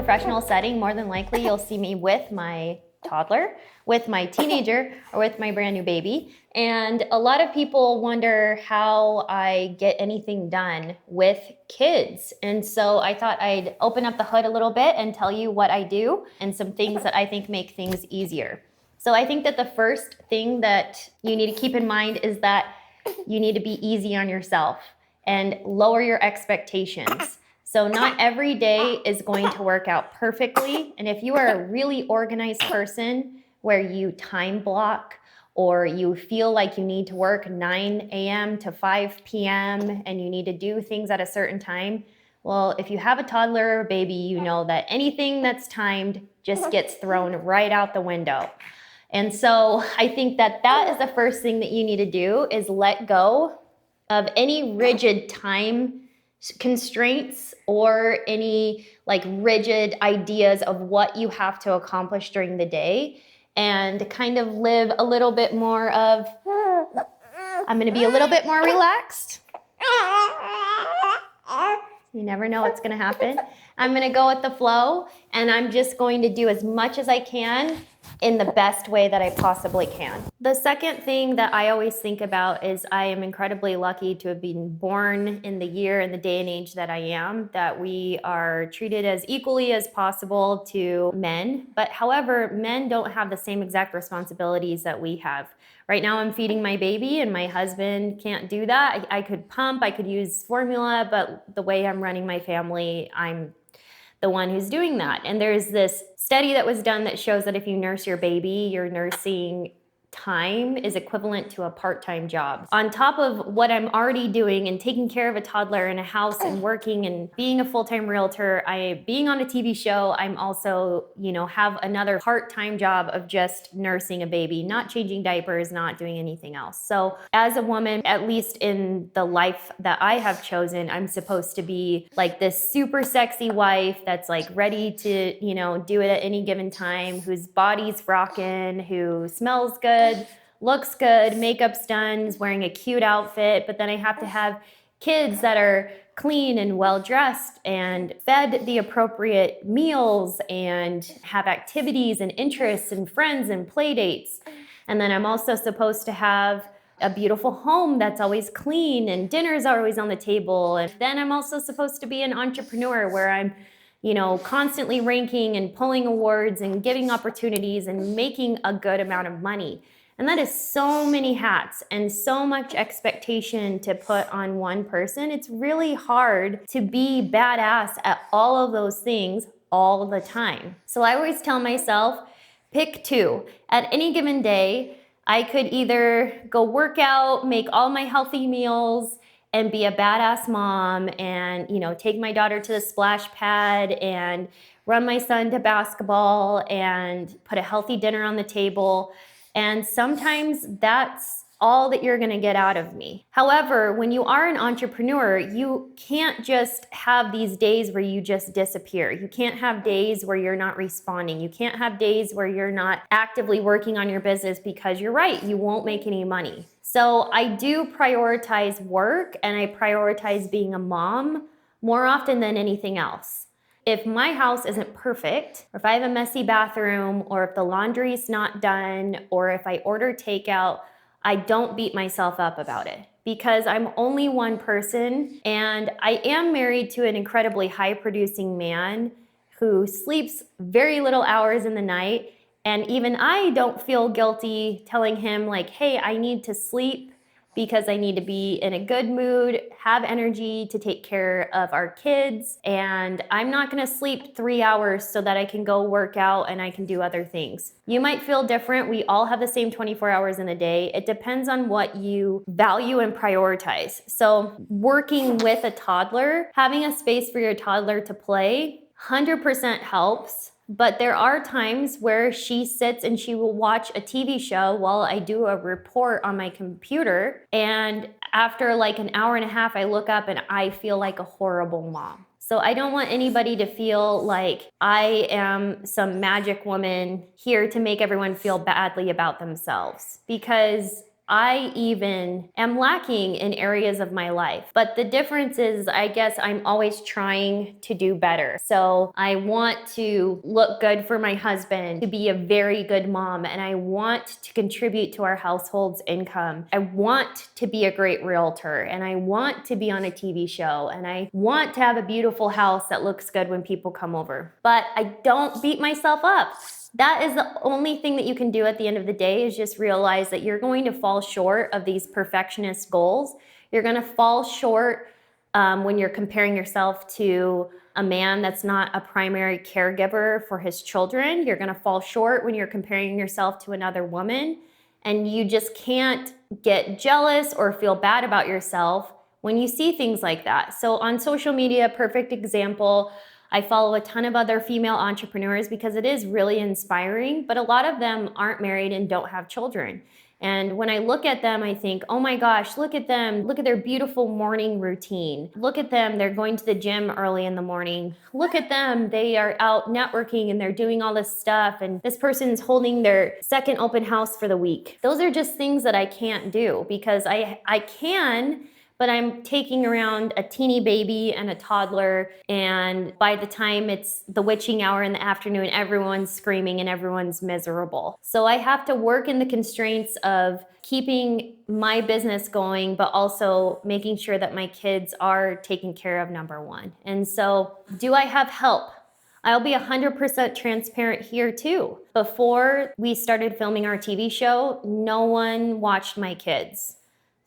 professional setting, more than likely you'll see me with my toddler, with my teenager, or with my brand new baby. And a lot of people wonder how I get anything done with kids. And so I thought I'd open up the hood a little bit and tell you what I do and some things that I think make things easier. So I think that the first thing that you need to keep in mind is that you need to be easy on yourself and lower your expectations. So not every day is going to work out perfectly. And if you are a really organized person where you time block or you feel like you need to work 9 a.m. to 5 p.m. and you need to do things at a certain time, well, if you have a toddler or a baby, you know that anything that's timed just gets thrown right out the window. And so I think that that is the first thing that you need to do is let go of any rigid time constraints or any like rigid ideas of what you have to accomplish during the day and kind of live a little bit more of, I'm going to be a little bit more relaxed. You never know what's going to happen. I'm going to go with the flow and I'm just going to do as much as I can in the best way that I possibly can. The second thing that I always think about is I am incredibly lucky to have been born in the year and the day and age that I am, that we are treated as equally as possible to men. But however, men don't have the same exact responsibilities that we have. Right now I'm feeding my baby and my husband can't do that. I could pump, I could use formula, but the way I'm running my family, I'm the one who's doing that. And there's this study that was done that shows that if you nurse your baby, your nursing time is equivalent to a part-time job. On top of what I'm already doing and taking care of a toddler in a house and working and being a full-time realtor, being on a TV show, I'm also, have another part-time job of just nursing a baby, not changing diapers, not doing anything else. So as a woman, at least in the life that I have chosen, I'm supposed to be like this super sexy wife that's like ready to, do it at any given time, whose body's rocking, who smells good, looks good, makeup's done, is wearing a cute outfit, but then I have to have kids that are clean and well-dressed and fed the appropriate meals and have activities and interests and friends and play dates. And then I'm also supposed to have a beautiful home that's always clean and dinner's always on the table. And then I'm also supposed to be an entrepreneur where I'm constantly ranking and pulling awards and giving opportunities and making a good amount of money. And that is so many hats and so much expectation to put on one person. It's really hard to be badass at all of those things all the time. So I always tell myself, pick two. At any given day, I could either go work out, make all my healthy meals, and be a badass mom and, take my daughter to the splash pad and run my son to basketball and put a healthy dinner on the table. And sometimes that's all that you're going to get out of me. However, when you are an entrepreneur, you can't just have these days where you just disappear. You can't have days where you're not responding. You can't have days where you're not actively working on your business because you're right, you won't make any money. So I do prioritize work and I prioritize being a mom more often than anything else. If my house isn't perfect, or if I have a messy bathroom, or if the laundry's not done, or if I order takeout, I don't beat myself up about it because I'm only one person and I am married to an incredibly high producing man who sleeps very little hours in the night. And even I don't feel guilty telling him like, hey, I need to sleep because I need to be in a good mood, have energy to take care of our kids. And I'm not gonna sleep 3 hours so that I can go work out and I can do other things. You might feel different. We all have the same 24 hours in a day. It depends on what you value and prioritize. So working with a toddler, having a space for your toddler to play, 100% helps. But there are times where she sits and she will watch a TV show while I do a report on my computer. And after like an hour and a half, I look up and I feel like a horrible mom. So I don't want anybody to feel like I am some magic woman here to make everyone feel badly about themselves, because I even am lacking in areas of my life. But the difference is, I guess I'm always trying to do better. So I want to look good for my husband, to be a very good mom, and I want to contribute to our household's income. I want to be a great realtor, and I want to be on a TV show, and I want to have a beautiful house that looks good when people come over. But I don't beat myself up. That is the only thing that you can do at the end of the day, is just realize that you're going to fall short of these perfectionist goals. You're going to fall short when you're comparing yourself to a man that's not a primary caregiver for his children. You're going to fall short when you're comparing yourself to another woman. And you just can't get jealous or feel bad about yourself when you see things like that. So on social media, perfect example, I follow a ton of other female entrepreneurs because it is really inspiring, but a lot of them aren't married and don't have children. And when I look at them, I think, oh my gosh, look at them. Look at their beautiful morning routine. Look at them. They're going to the gym early in the morning. Look at them. They are out networking and they're doing all this stuff. And this person's holding their second open house for the week. Those are just things that I can't do because I can, but I'm taking around a teeny baby and a toddler, and by the time it's the witching hour in the afternoon, everyone's screaming and everyone's miserable. So I have to work in the constraints of keeping my business going, but also making sure that my kids are taken care of, number one. And so, do I have help? I'll be 100% transparent here too. Before we started filming our TV show, no one watched my kids.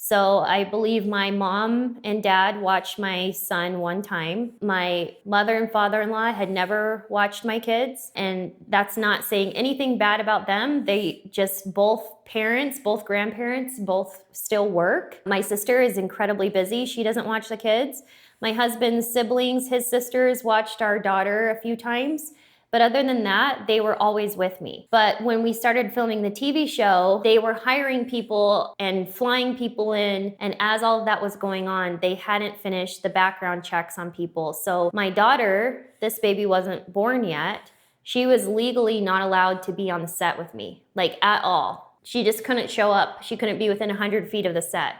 So I believe my mom and dad watched my son one time. My mother and father-in-law had never watched my kids, and that's not saying anything bad about them. They just, both parents, both grandparents, both still work. My sister is incredibly busy. She doesn't watch the kids. My husband's siblings, his sisters watched our daughter a few times. But other than that, they were always with me. But when we started filming the TV show, they were hiring people and flying people in. And as all of that was going on, they hadn't finished the background checks on people. So my daughter, this baby wasn't born yet, she was legally not allowed to be on the set with me, like at all. She just couldn't show up. She couldn't be within 100 feet of the set.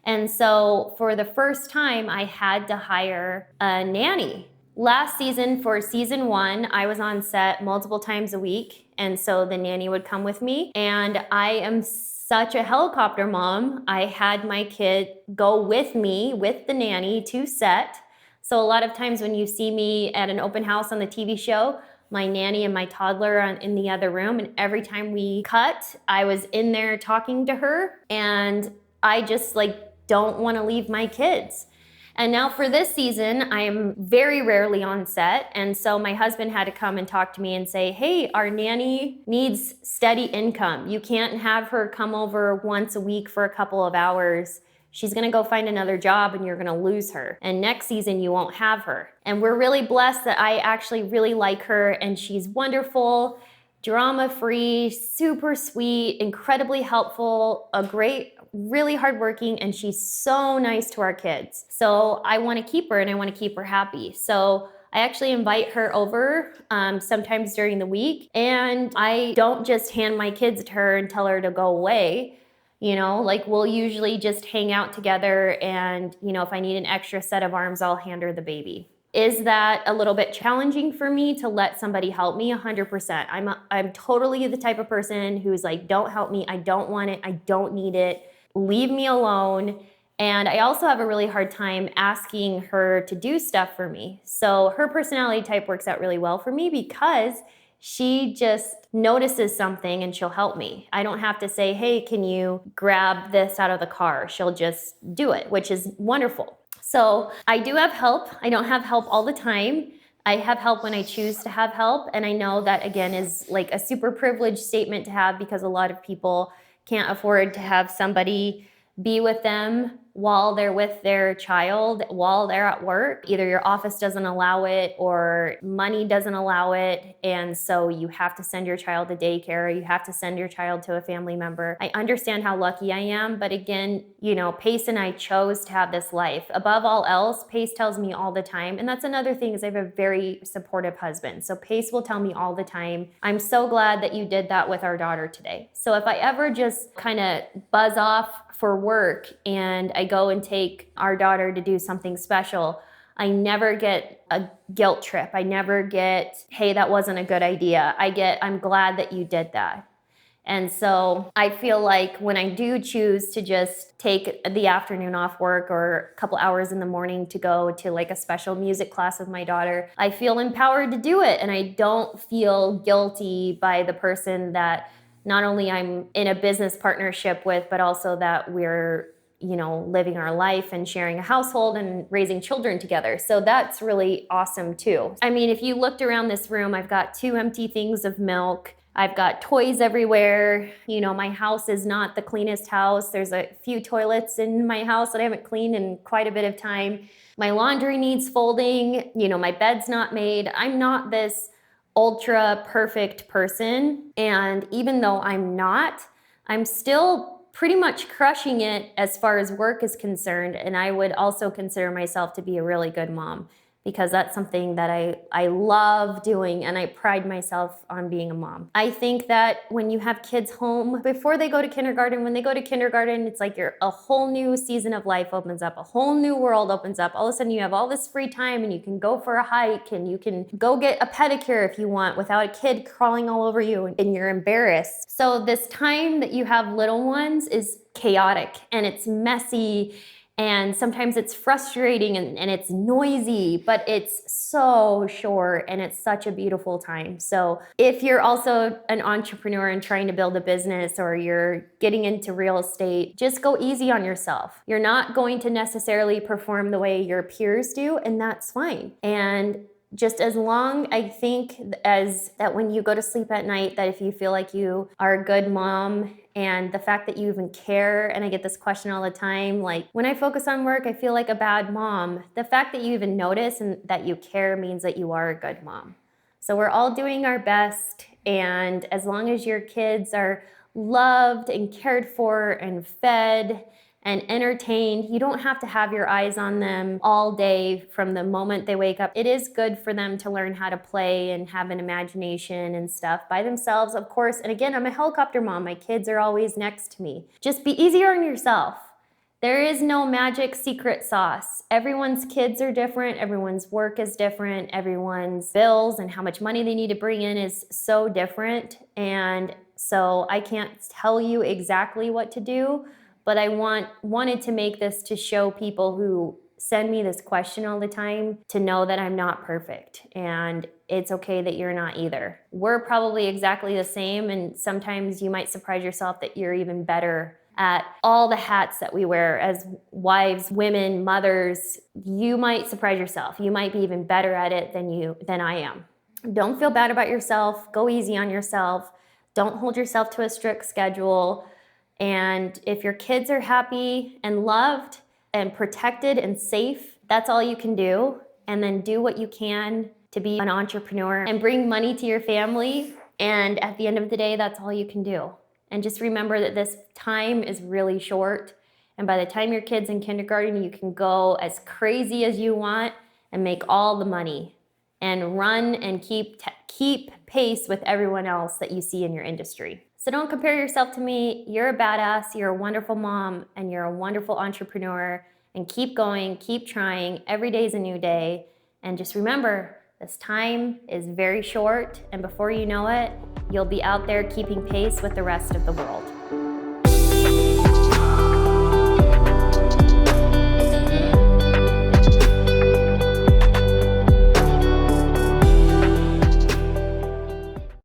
And so for the first time, I had to hire a nanny. Last season, for season 1, I was on set multiple times a week, and so the nanny would come with me. And I am such a helicopter mom. I had my kid go with me, with the nanny, to set. So a lot of times when you see me at an open house on the TV show, my nanny and my toddler are in the other room, and every time we cut, I was in there talking to her, and I just don't want to leave my kids. And now for this season, I am very rarely on set. And so my husband had to come and talk to me and say, hey, our nanny needs steady income. You can't have her come over once a week for a couple of hours. She's gonna go find another job and you're gonna lose her. And next season, you won't have her. And we're really blessed that I actually really like her, and she's wonderful, drama-free, super sweet, incredibly helpful, really hardworking, and she's so nice to our kids. So I want to keep her, and I want to keep her happy. So I actually invite her over sometimes during the week, and I don't just hand my kids to her and tell her to go away. We'll usually just hang out together, and if I need an extra set of arms, I'll hand her the baby. Is that a little bit challenging for me to let somebody help me? 100%. I'm totally the type of person who's like, don't help me. I don't want it. I don't need it. Leave me alone. And I also have a really hard time asking her to do stuff for me. So her personality type works out really well for me because she just notices something and she'll help me. I don't have to say, hey, can you grab this out of the car? She'll just do it, which is wonderful. So I do have help. I don't have help all the time. I have help when I choose to have help. And I know that, again, is like a super privileged statement to have because a lot of people can't afford to have somebody be with them while they're with their child, while they're at work. Either your office doesn't allow it or money doesn't allow it. And so you have to send your child to daycare. You have to send your child to a family member. I understand how lucky I am. But again, you know, Pace and I chose to have this life. Above all else, Pace tells me all the time. And that's another thing is I have a very supportive husband. So Pace will tell me all the time, I'm so glad that you did that with our daughter today. So if I ever just kind of buzz off for work and I go and take our daughter to do something special, I never get a guilt trip. I never get, hey, that wasn't a good idea. I get, I'm glad that you did that. And so I feel like when I do choose to just take the afternoon off work or a couple hours in the morning to go to like a special music class with my daughter, I feel empowered to do it. And I don't feel guilty by the person that not only I'm in a business partnership with, but also that we're, you know, living our life and sharing a household and raising children together. So that's really awesome too. I mean, if you looked around this room, I've got 2 empty things of milk. I've got toys everywhere. You know, my house is not the cleanest house. There's a few toilets in my house that I haven't cleaned in quite a bit of time. My laundry needs folding. You know, my bed's not made. I'm not this ultra perfect person. And even though I'm not, I'm still pretty much crushing it as far as work is concerned. And I would also consider myself to be a really good mom, because that's something that I love doing and I pride myself on being a mom. I think that when you have kids home, before they go to kindergarten, when they go to kindergarten, it's like a whole new season of life opens up, a whole new world opens up. All of a sudden you have all this free time and you can go for a hike and you can go get a pedicure if you want without a kid crawling all over you and you're embarrassed. So this time that you have little ones is chaotic and it's messy. And sometimes it's frustrating and it's noisy, but it's so short and it's such a beautiful time. So if you're also an entrepreneur and trying to build a business or you're getting into real estate, just go easy on yourself. You're not going to necessarily perform the way your peers do, and that's fine. And just as long, I think, as that when you go to sleep at night, that if you feel like you are a good mom and the fact that you even care, and I get this question all the time, like, when I focus on work, I feel like a bad mom. The fact that you even notice and that you care means that you are a good mom. So we're all doing our best, and as long as your kids are loved and cared for and fed and entertained, you don't have to have your eyes on them all day from the moment they wake up. It is good for them to learn how to play and have an imagination and stuff by themselves, of course. And again, I'm a helicopter mom. My kids are always next to me. Just be easier on yourself. There is no magic secret sauce. Everyone's kids are different. Everyone's work is different. Everyone's bills and how much money they need to bring in is so different. And so I can't tell you exactly what to do, but I wanted to make this to show people who send me this question all the time to know that I'm not perfect, and it's okay that you're not either. We're probably exactly the same, and sometimes you might surprise yourself that you're even better at all the hats that we wear as wives, women, mothers. You might surprise yourself. You might be even better at it than I am. Don't feel bad about yourself. Go easy on yourself. Don't hold yourself to a strict schedule. And if your kids are happy and loved and protected and safe, that's all you can do. And then do what you can to be an entrepreneur and bring money to your family. And at the end of the day, that's all you can do. And just remember that this time is really short. And by the time your kid's in kindergarten, you can go as crazy as you want and make all the money and run and keep pace with everyone else that you see in your industry. So don't compare yourself to me. You're a badass, you're a wonderful mom, and you're a wonderful entrepreneur. And keep going, keep trying. Every day is a new day. And just remember, this time is very short, and before you know it, you'll be out there keeping pace with the rest of the world.